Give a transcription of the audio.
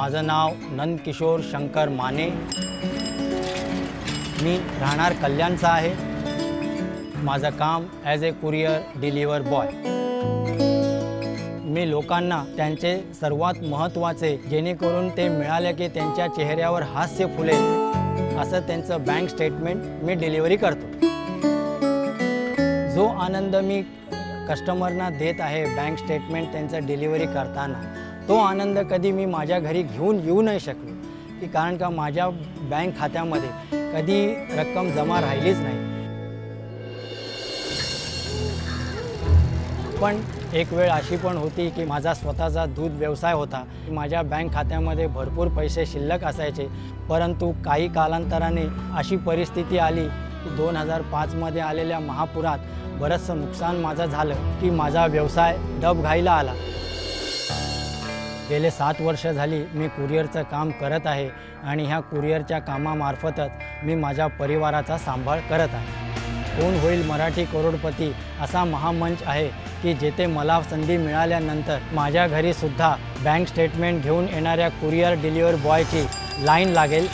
माझं नाव नंदकिशोर शंकर माने। मी राहणार कल्याणचा आहे। माझं काम ॲज ए कुरिअर डिलिव्हर बॉय। मी लोकांना त्यांचे सर्वात महत्त्वाचे जेणेकरून ते मिळाले की त्यांच्या चेहऱ्यावर हास्य फुलेल असं त्यांचं बँक स्टेटमेंट मी डिलिव्हरी करतो। जो आनंद मी कस्टमरना देत आहे बँक स्टेटमेंट त्यांचं डिलिव्हरी करताना, तो आनंद कधी मी माझ्या घरी घेऊन येऊ नाही शकलो की कारण का माझ्या बँक खात्यामध्ये कधी रक्कम जमा राहिलीच नाही। पण एक वेळ अशी पण होती की माझा स्वतःचा दूध व्यवसाय होता। माझ्या बँक खात्यामध्ये भरपूर पैसे शिल्लक असायचे, परंतु काही कालांतराने अशी परिस्थिती आली की 2005 मध्ये आलेल्या महापुरात बरंचसं नुकसान माझं झालं की माझा व्यवसाय डबघाईला आला। गेले 7 वर्ष झाली मी कुरिअरचं काम करत आहे आणि ह्या कुरिअरच्या कामामार्फतच मी माझ्या परिवाराचा सांभाळ करत आहे। कोण होईल मराठी करोडपती असा महामंच आहे की जेथे मला संधी मिळाल्यानंतर माझ्या घरी सुद्धा बँक स्टेटमेंट घेऊन येणाऱ्या कुरिअर डिलिव्हर बॉयची लाईन लागेल।